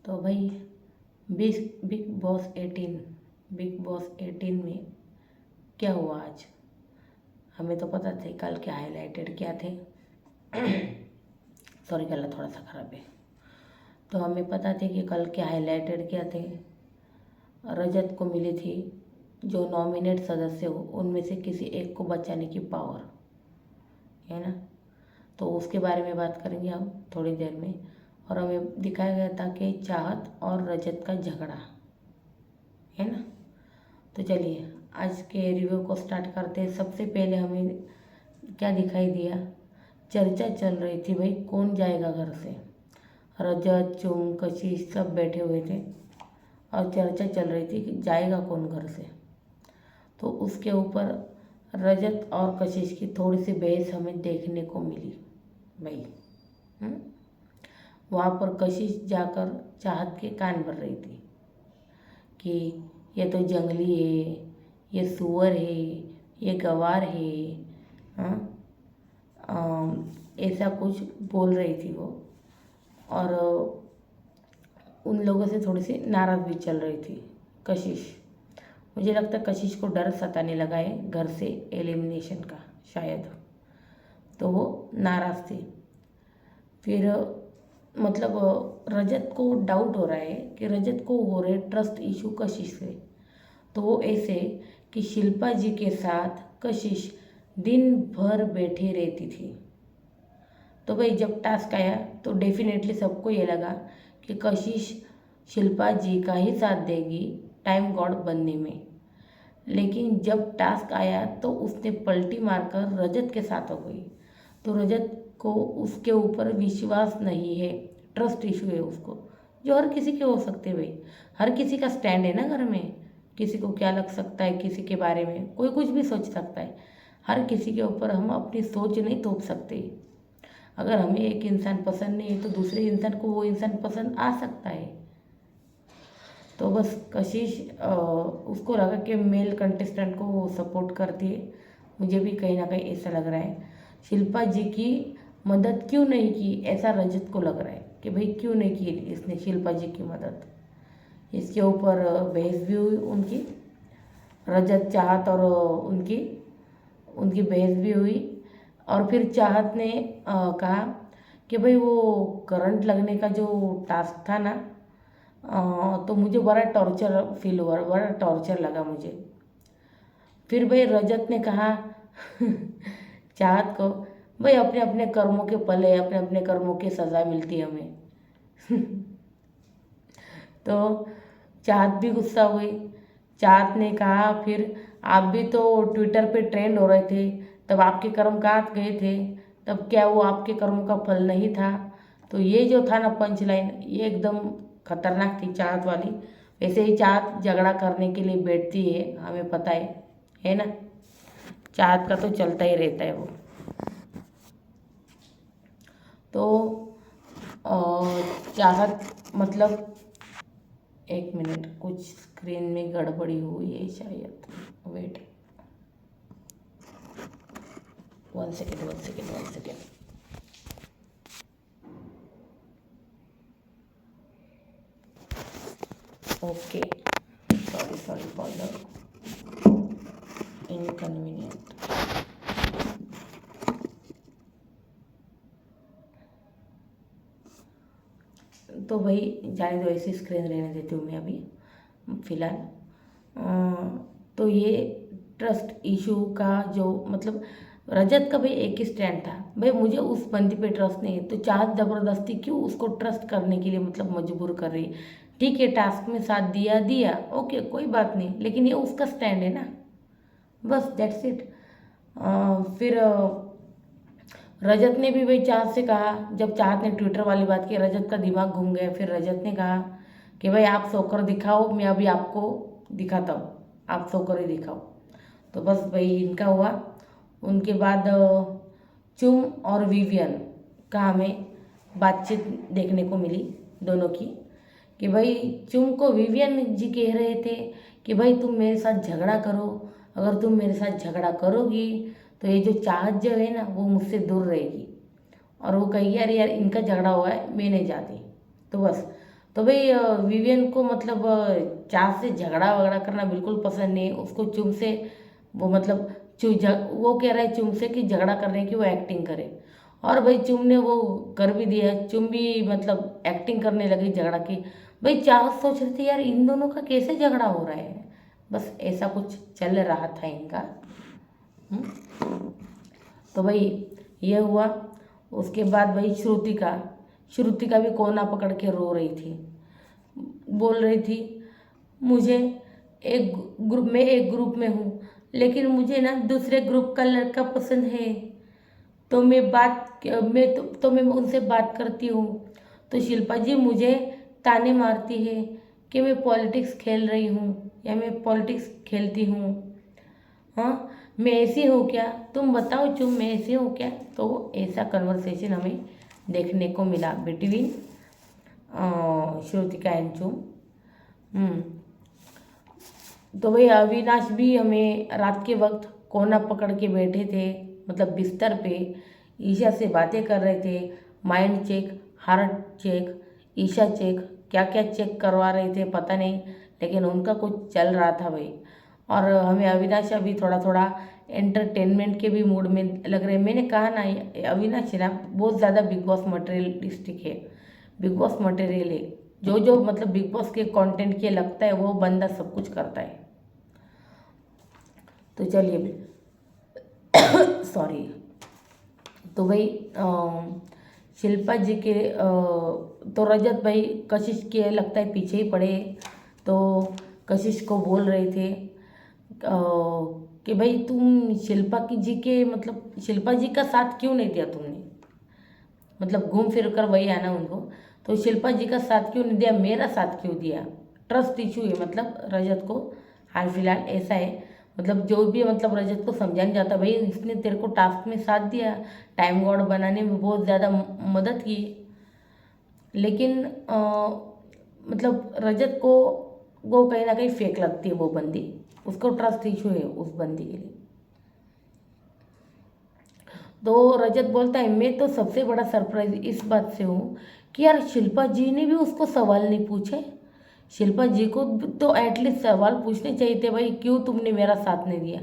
तो भाई big boss 18 में क्या हुआ आज। हमें तो पता थे कल के हाईलाइटेड क्या थे। सॉरी, गला थोड़ा सा ख़राब है। तो हमें पता थे कि कल के हाईलाइटेड क्या थे। रजत को मिली थी जो नॉमिनेट सदस्य हो उनमें से किसी एक को बचाने की पावर, है ना। तो उसके बारे में बात करेंगे हम थोड़ी देर में। और हमें दिखाया गया था कि चाहत और रजत का झगड़ा, है ना। तो चलिए आज के रिव्यू को स्टार्ट करते हैं। सबसे पहले हमें क्या दिखाई दिया, चर्चा चल रही थी भाई कौन जाएगा घर से। रजत, चुम, कशिश सब बैठे हुए थे और चर्चा चल रही थी कि जाएगा कौन घर से। तो उसके ऊपर रजत और कशिश की थोड़ी सी बहस हमें देखने को मिली भाई। वहाँ पर कशिश जाकर चाहत के कान भर रही थी कि ये तो जंगली है, ये सुअर है, ये गवार है, हाँ। ऐसा कुछ बोल रही थी वो। और उन लोगों से थोड़ी सी नाराज़ भी चल रही थी कशिश। मुझे लगता है कशिश को डर सताने लगा है घर से एलिमिनेशन का शायद, तो वो नाराज़ थी। फिर मतलब रजत को डाउट हो रहा है कि रजत को हो रहे ट्रस्ट इशू कशिश से। तो वो ऐसे कि शिल्पा जी के साथ कशिश दिन भर बैठी रहती थी। तो भाई जब टास्क आया तो डेफिनेटली सबको ये लगा कि कशिश शिल्पा जी का ही साथ देगी टाइम गॉड बनने में। लेकिन जब टास्क आया तो उसने पलटी मारकर रजत के साथ हो गई। तो रजत को उसके ऊपर विश्वास नहीं है, ट्रस्ट इशू है उसको, जो हर किसी के हो सकते हैं भाई। हर किसी का स्टैंड है ना घर में। किसी को क्या लग सकता है, किसी के बारे में कोई कुछ भी सोच सकता है। हर किसी के ऊपर हम अपनी सोच नहीं थोप सकते। अगर हमें एक इंसान पसंद नहीं है तो दूसरे इंसान को वो इंसान पसंद आ सकता है। तो बस कशिश उसको लगा कि मेल कंटेस्टेंट को वो सपोर्ट करती है। मुझे भी कहीं ना कहीं ऐसा लग रहा है। शिल्पा जी की मदद क्यों नहीं की, ऐसा रजत को लग रहा है कि भाई क्यों नहीं की इसने शिल्पा जी की मदद। इसके ऊपर बहस भी हुई उनकी, रजत, चाहत और उनकी उनकी बहस भी हुई। और फिर चाहत ने कहा कि भाई वो करंट लगने का जो टास्क था ना, तो मुझे बड़ा टॉर्चर फील हुआ, बड़ा टॉर्चर लगा मुझे। फिर भाई रजत ने कहा चाहत को, भाई अपने अपने कर्मों के फल है, अपने अपने कर्मों की सज़ा मिलती है हमें। तो चाहत भी गुस्सा हुई। चाहत ने कहा फिर आप भी तो ट्विटर पे ट्रेंड हो रहे थे, तब आपके कर्म कहाँ गए थे, तब क्या वो आपके कर्मों का फल नहीं था। तो ये जो था ना पंच लाइन, ये एकदम खतरनाक थी चाहत वाली। वैसे ही चाहत झगड़ा करने के लिए बैठती है, हमें पता है ना। चाहत का तो चलता ही रहता है वो। तो चाहत मतलब, एक मिनट, कुछ स्क्रीन में गड़बड़ी हुई है शायद, wait, 1 second. Okay, sorry for the inconvenient. तो भाई जाने दो, ऐसी स्क्रीन रहने देती हूँ मैं अभी फ़िलहाल। तो ये ट्रस्ट इशू का जो मतलब, रजत का भाई एक ही स्टैंड था, भाई मुझे उस बंदी पे ट्रस्ट नहीं है। तो चाहत ज़बरदस्ती क्यों उसको ट्रस्ट करने के लिए मतलब मजबूर कर रही। ठीक है, टास्क में साथ दिया ओके, कोई बात नहीं, लेकिन ये उसका स्टैंड है ना, बस दैट्स इट। फिर रजत ने भी भाई चाहत से कहा, जब चाहत ने ट्विटर वाली बात की, रजत का दिमाग घूम गया। फिर रजत ने कहा कि भाई आप सोकर दिखाओ, मैं अभी आपको दिखाता हूँ, आप सोकर ही दिखाओ। तो बस भाई इनका हुआ। उनके बाद चुम और विवियन का हमें बातचीत देखने को मिली दोनों की, कि भाई चुम को विवियन जी कह रहे थे कि भाई तुम मेरे साथ झगड़ा करो, अगर तुम मेरे साथ झगड़ा करोगी तो ये जो चाहत जो है ना वो मुझसे दूर रहेगी। और वो कही यार इनका झगड़ा हुआ है, मैं नहीं जाती। तो बस तो भाई विवियन को मतलब चाह से झगड़ा वगड़ा करना बिल्कुल पसंद नहीं है उसको। चुम से वो मतलब वो कह रहा है चुम से कि झगड़ा करने की वो एक्टिंग करे, और भाई चुम ने वो कर भी दिया। चुम भी मतलब एक्टिंग करने लगी झगड़ा की। भाई चाह सोच रही थी यार इन दोनों का कैसे झगड़ा हो रहा है, बस ऐसा कुछ चल रहा था इनका। तो भाई ये हुआ। उसके बाद भाई श्रुतिका भी कोना पकड़ के रो रही थी, बोल रही थी मुझे एक ग्रुप में हूँ, लेकिन मुझे ना दूसरे ग्रुप का लड़का पसंद है। तो मैं उनसे बात करती हूँ तो शिल्पा जी मुझे ताने मारती है कि मैं पॉलिटिक्स खेल रही हूँ या मैं पॉलिटिक्स खेलती हूँ। हाँ, मैं ऐसी हूँ क्या, तुम बताओ चुप, मैं ऐसी हूँ क्या। तो ऐसा कन्वर्सेशन हमें देखने को मिला बिटवीन श्रुतिका एंड चुम। तो भाई अविनाश भी हमें रात के वक्त कोना पकड़ के बैठे थे, मतलब बिस्तर पे ईशा से बातें कर रहे थे। Mind check, heart check, Isha check, क्या क्या चेक करवा रहे थे पता नहीं, लेकिन उनका कुछ चल रहा था भाई। और हमें अविनाश अभी थोड़ा थोड़ा एंटरटेनमेंट के भी मूड में लग रहे हैं। मैंने कहा ना अविनाश ना बहुत ज़्यादा बिग बॉस मटेरियलिस्टिक है, बिग बॉस मटेरियल है। जो जो मतलब बिग बॉस के कंटेंट के लगता है वो बंदा सब कुछ करता है। तो चलिए सॉरी। तो भाई शिल्पा जी के तो रजत भाई कशिश के लगता है पीछे ही पड़े। तो कशिश को बोल रहे थे कि भाई तुम शिल्पा की जी के मतलब शिल्पा जी का साथ क्यों नहीं दिया तुमने, मतलब घूम फिर कर वही आना उनको। तो शिल्पा जी का साथ क्यों नहीं दिया, मेरा साथ क्यों दिया। ट्रस्ट इशू है मतलब रजत को हाल फिलहाल ऐसा है। मतलब जो भी मतलब रजत को समझाने जाता भाई इसने तेरे को टास्क में साथ दिया, टाइम गॉड बनाने में बहुत ज़्यादा मदद की, लेकिन मतलब रजत को वो कहीं ना कहीं फेक लगती है वो बंदी, उसको ट्रस्ट इशू है उस बंदी के लिए। तो रजत बोलता है मैं तो सबसे बड़ा सरप्राइज इस बात से हूँ कि यार शिल्पा जी ने भी उसको सवाल नहीं पूछे। शिल्पा जी को तो एटलीस्ट सवाल पूछने चाहिए थे भाई क्यों तुमने मेरा साथ नहीं दिया,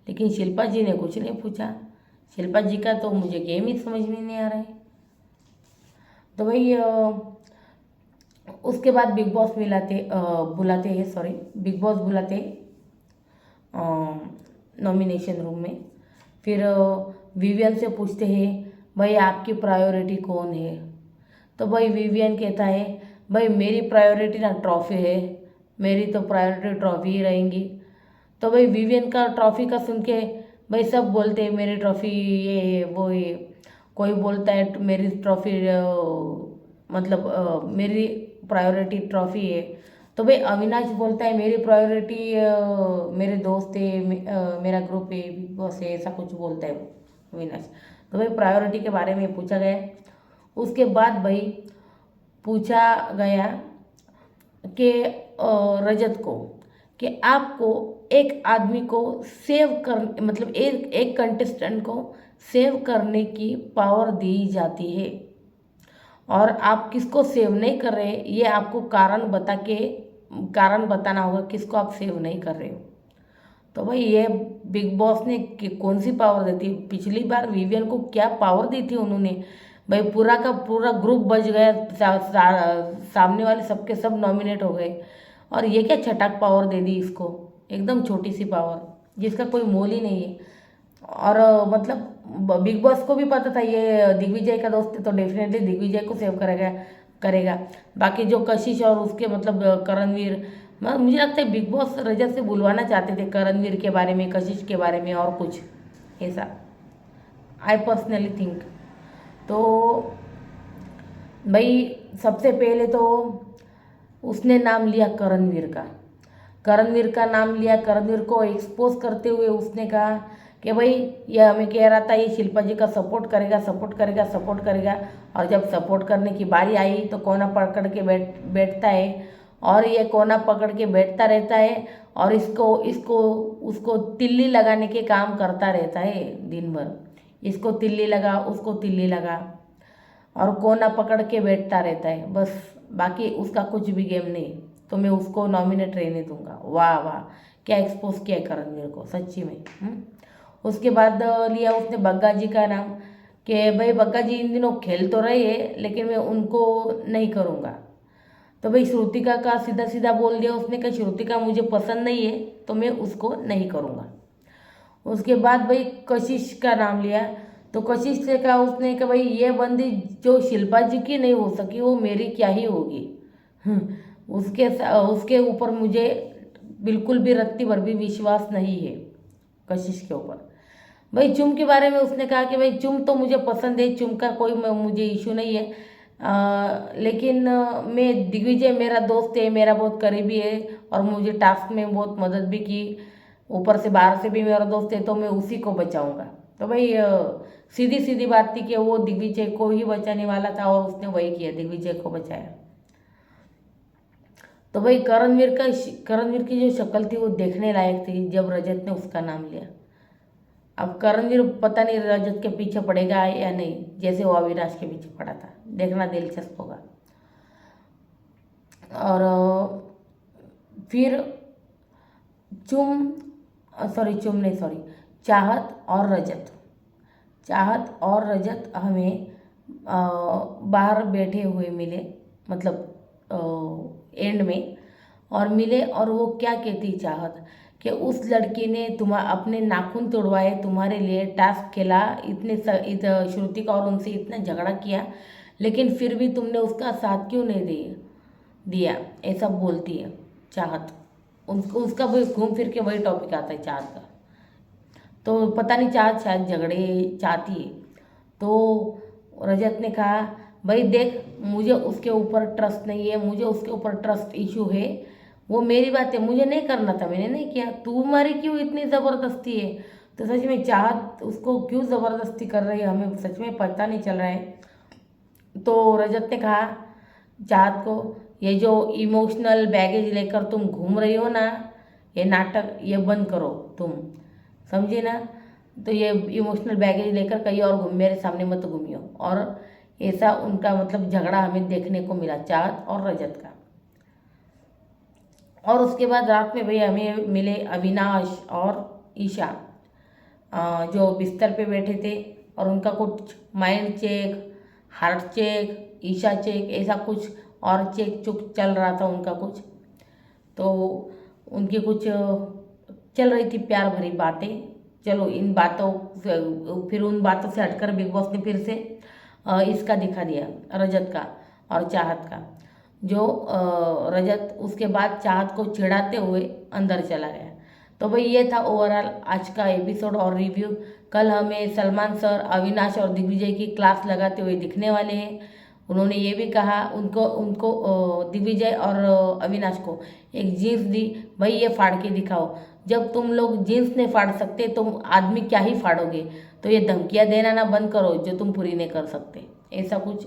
लेकिन शिल्पा जी ने कुछ नहीं पूछा। शिल्पा जी का तो मुझे गेम ही समझ में नहीं आ रहा है। तो भाई उसके बाद बिग बॉस बुलाते हैं, सॉरी बिग बॉस बुलाते नॉमिनेशन रूम में। फिर विवियन से पूछते हैं भाई आपकी प्रायोरिटी कौन है। तो भाई विवियन कहता है भाई मेरी प्रायोरिटी ना ट्रॉफी है, मेरी तो प्रायोरिटी ट्रॉफी ही रहेंगी। तो भाई विवियन का ट्रॉफी का सुन के भाई सब बोलते हैं मेरी ट्रॉफी ये है वो है। कोई बोलता है मेरी ट्रॉफी मतलब मेरी प्रायोरिटी ट्रॉफी है। तो भाई अविनाश बोलता है मेरी प्रायोरिटी मेरे दोस्त है, मेरा ग्रुप है, बिग बॉस है, ऐसा कुछ बोलता है अविनाश। तो भाई प्रायोरिटी के बारे में पूछा गया। उसके बाद भाई पूछा गया कि रजत को कि आपको एक आदमी को सेव कर मतलब एक कंटेस्टेंट को सेव करने की पावर दी जाती है और आप किसको सेव नहीं कर रहे ये आपको कारण बताना होगा किसको आप सेव नहीं कर रहे हो। तो भाई ये बिग बॉस ने कौन सी पावर दी थी, पिछली बार विवियन को क्या पावर दी थी उन्होंने। भाई पूरा का पूरा ग्रुप बच गया, सामने वाले सबके सब नॉमिनेट हो गए, और ये क्या छटाक पावर दे दी इसको, एकदम छोटी सी पावर जिसका कोई मोल ही नहीं है। और मतलब बिग बॉस को भी पता था ये दिग्विजय का दोस्त है तो डेफिनेटली दिग्विजय को सेव करेगा। बाकी जो कशिश और उसके मतलब करणवीर, मुझे लगता है बिग बॉस रजत से बुलवाना चाहते थे करणवीर के बारे में, कशिश के बारे में और कुछ ऐसा, आई पर्सनली थिंक। तो भाई सबसे पहले तो उसने नाम लिया करणवीर का नाम लिया। करणवीर को एक्सपोज करते हुए उसने कहा कि भाई ये हमें कह रहा था ये शिल्पा जी का सपोर्ट करेगा, और जब सपोर्ट करने की बारी आई तो कोना पकड़ के बैठता है, और ये कोना पकड़ के बैठता रहता है और इसको उसको तिल्ली लगाने के काम करता रहता है दिन भर। इसको तिल्ली लगा, उसको तिल्ली लगा, और कोना पकड़ के बैठता रहता है बस। बाकी उसका कुछ भी गेम नहीं, तो मैं उसको नॉमिनेट रहने दूंगा। वाह वाह, क्या एक्सपोज किया है करणवीर को सच्ची में। उसके बाद लिया उसने बग्गा जी का नाम, कि भाई बग्गा जी इन दिनों खेल तो रहे हैं लेकिन मैं उनको नहीं करूँगा। तो भाई श्रुतिका का सीधा सीधा बोल दिया उसने कि श्रुतिका मुझे पसंद नहीं है तो मैं उसको नहीं करूँगा। उसके बाद भाई कशिश का नाम लिया, तो कशिश से कहा उसने कि भाई ये बंदी जो शिल्पा जी की नहीं हो सकी वो मेरी क्या ही होगी। उसके ऊपर मुझे बिल्कुल भी रत्ती भर भी विश्वास नहीं है कशिश के ऊपर। भाई चुम के बारे में उसने कहा कि भाई चुम तो मुझे पसंद है, चुम का कोई मुझे इशू नहीं है, लेकिन मैं दिग्विजय मेरा दोस्त है, मेरा बहुत करीबी है और मुझे टास्क में बहुत मदद भी की, ऊपर से बाहर से भी मेरा दोस्त है, तो मैं उसी को बचाऊंगा। तो भाई सीधी सीधी बात थी कि वो दिग्विजय को ही बचाने वाला था और उसने वही किया, दिग्विजय को बचाया। तो भाई करणवीर की जो शक्ल थी वो देखने लायक थी जब रजत ने उसका नाम लिया। अब करणवीर पता नहीं रजत के पीछे पड़ेगा या नहीं, जैसे वो अविनाश के पीछे पड़ा था, देखना दिलचस्प होगा। और फिर चाहत और रजत हमें बाहर बैठे हुए मिले, मतलब एंड में और मिले, और वो क्या कहती चाहत कि उस लड़की ने अपने नाखून तोड़वाए तुम्हारे लिए, टास्क खेला, श्रुतिका और उनसे इतना झगड़ा किया, लेकिन फिर भी तुमने उसका साथ क्यों नहीं दिया, ऐसा बोलती है चाहत। उसका वही घूम फिर के वही टॉपिक आता है चाहत का। तो पता नहीं चाहत शायद झगड़े चाहती है। तो रजत ने कहा भाई देख मुझे उसके ऊपर ट्रस्ट नहीं है, मुझे उसके ऊपर ट्रस्ट इशू है, वो मेरी बात है, मुझे नहीं करना था, मैंने नहीं किया, तुम्हारी क्यों इतनी ज़बरदस्ती है। तो सच में चाहत उसको क्यों ज़बरदस्ती कर रही है हमें सच में पता नहीं चल रहा है। तो रजत ने कहा चाहत को, ये जो इमोशनल बैगेज लेकर तुम घूम रही हो ना, ये नाटक ये बंद करो तुम, समझे ना। तो ये इमोशनल बैगेज लेकर कहीं और मेरे सामने मत घूमियो। और ऐसा उनका मतलब झगड़ा हमें देखने को मिला चाहत और रजत का। और उसके बाद रात में भाई हमें मिले अविनाश और ईशा, जो बिस्तर पे बैठे थे और उनका कुछ mind check, heart check, Isha check, ऐसा कुछ और चेक चुक चल रहा था उनका कुछ। तो उनकी कुछ चल रही थी प्यार भरी बातें। चलो इन बातों फिर उन बातों से हटकर बिग बॉस ने फिर से इसका दिखा दिया रजत का और चाहत का, जो रजत उसके बाद चाहत को चिढ़ाते हुए अंदर चला गया। तो भाई ये था ओवरऑल आज का एपिसोड और रिव्यू। कल हमें सलमान सर अविनाश और दिग्विजय की क्लास लगाते हुए दिखने वाले हैं। उन्होंने ये भी कहा उनको दिग्विजय और अविनाश को एक जीन्स दी, भाई ये फाड़ के दिखाओ। जब तुम लोग जीन्स नहीं फाड़ सकते तुम आदमी क्या ही फाड़ोगे। तो ये धमकियाँ देना ना बंद करो जो तुम पूरी नहीं कर सकते, ऐसा कुछ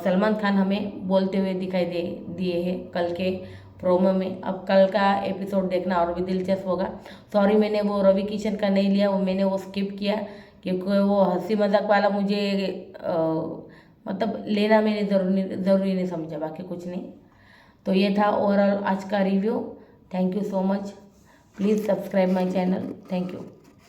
सलमान खान हमें बोलते हुए दिखाई दिए हैं कल के प्रोमो में। अब कल का एपिसोड देखना और भी दिलचस्प होगा। सॉरी मैंने वो रवि किशन का नहीं लिया, मैंने वो स्किप किया क्योंकि वो हंसी मजाक वाला मुझे मतलब लेना मैंने ज़रूरी नहीं समझा, बाकी कुछ नहीं। तो ये था ओवरऑल आज का review. Thank you so much, please subscribe my channel, thank you.